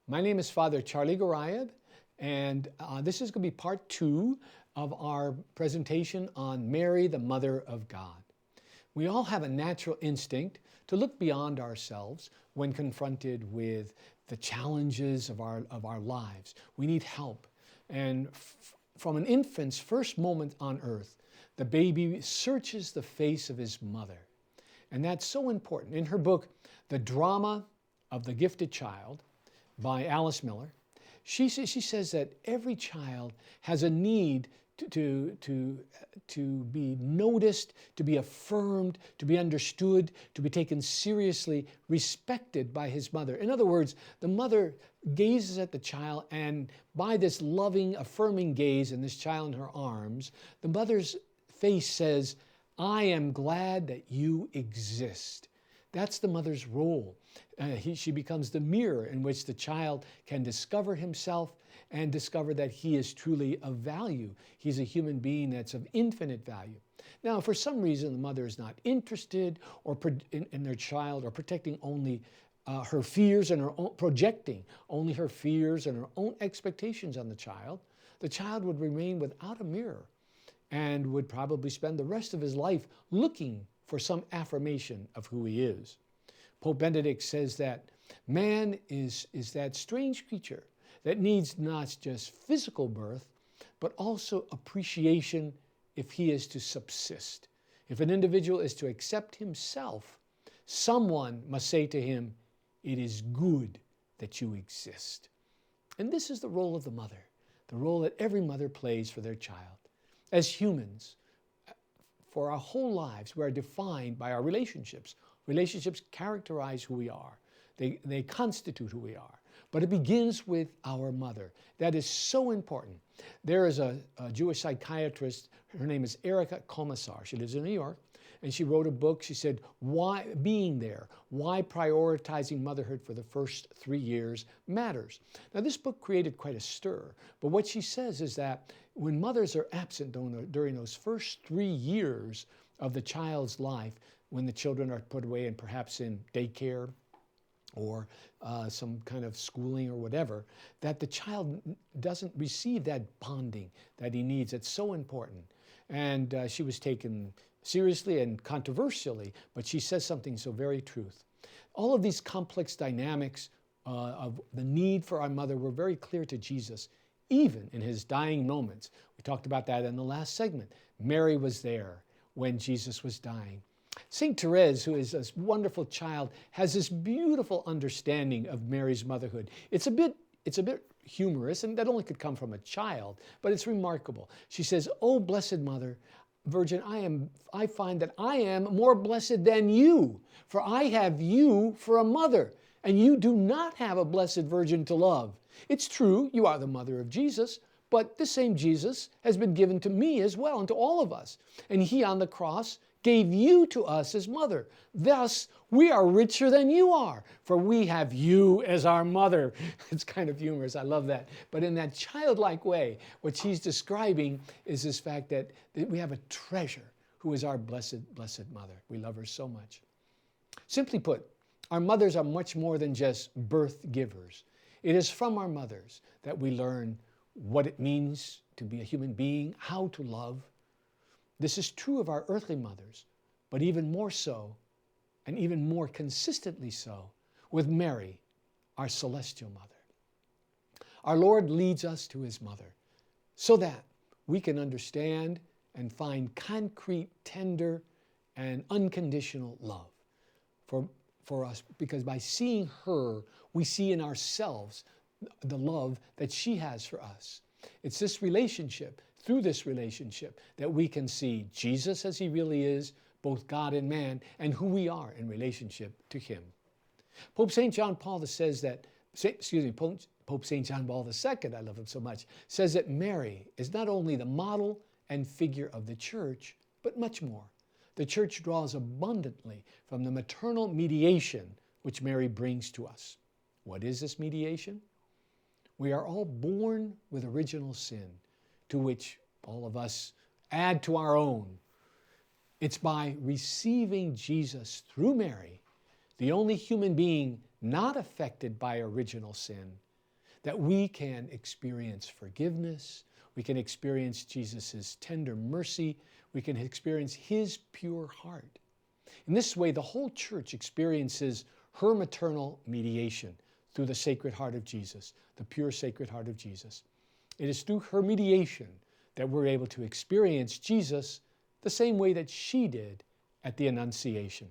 My name is Father Charlie Goraieb, and this is going to be part 2 of our presentation on Mary, the Mother of God. We all have a natural instinct to look beyond ourselves when confronted with the challenges of our lives. We need help. And from an infant's first moment on earth, the baby searches the face of his mother. And that's so important. In her book, The Drama of the Gifted Child, by Alice Miller, she says that every child has a need to be noticed, to be affirmed, to be understood, to be taken seriously, respected by his mother. In other words, the mother gazes at the child, and by this loving, affirming gaze and this child in her arms, the mother's face says, "I am glad that you exist." That's the mother's role. She becomes the mirror in which the child can discover himself and discover that he is truly of value. He's a human being that's of infinite value. Now, for some reason, the mother is not interested in their child, or protecting only her fears and her own, projecting only her fears and her own expectations on the child would remain without a mirror and would probably spend the rest of his life looking for some affirmation of who he is. Pope Benedict says that man is that strange creature that needs not just physical birth, but also appreciation if he is to subsist. If an individual is to accept himself, someone must say to him, "It is good that you exist." And this is the role of the mother, the role that every mother plays for their child. As humans, for our whole lives, we are defined by our relationships. Relationships characterize who we are. They constitute who we are. But it begins with our mother. That is so important. There is a Jewish psychiatrist. Her name is Erica Komisar. She lives in New York. And she wrote a book. She said, "Why being there? Why prioritizing motherhood for the first 3 years matters." Now, this book created quite a stir. But what she says is that when mothers are absent during those first 3 years of the child's life, when the children are put away and perhaps in daycare or some kind of schooling or whatever, that the child doesn't receive that bonding that he needs. It's so important. And she was taken seriously and controversially, but she says something so very truth. All of these complex dynamics of the need for our mother were very clear to Jesus, even in his dying moments. We talked about that in the last segment. Mary was there when Jesus was dying. St. Therese, who is this wonderful child, has this beautiful understanding of Mary's motherhood. It's a bit humorous, and that only could come from a child, but it's remarkable. She says, "Oh, Blessed Mother, Virgin, I find that I am more blessed than you, for I have you for a mother, and you do not have a Blessed Virgin to love. It's true, you are the mother of Jesus, but the same Jesus has been given to me as well, and to all of us. And he on the cross gave you to us as mother. Thus, we are richer than you are, for we have you as our mother." It's kind of humorous. I love that. But in that childlike way, what she's describing is this fact that we have a treasure who is our blessed mother. We love her so much. Simply put, our mothers are much more than just birth givers. It is from our mothers that we learn what it means to be a human being, how to love. This is true of our earthly mothers, but even more so, and even more consistently so, with Mary, our celestial mother. Our Lord leads us to his mother so that we can understand and find concrete, tender, and unconditional love for us, because by seeing her, we see in ourselves the love that she has for us. It's this relationship, through this relationship, that we can see Jesus as he really is, both God and man, and who we are in relationship to him. Pope St. John Paul Pope St. John Paul II, I love him so much, says that Mary is not only the model and figure of the church, but much more. The church draws abundantly from the maternal mediation which Mary brings to us. What is this mediation? We are all born with original sin, to which all of us add to our own. It's by receiving Jesus through Mary, the only human being not affected by original sin, that we can experience forgiveness, we can experience Jesus' tender mercy, we can experience His pure heart. In this way, the whole church experiences her maternal mediation through the Sacred Heart of Jesus, the pure Sacred Heart of Jesus. It is through her mediation that we're able to experience Jesus the same way that she did at the Annunciation.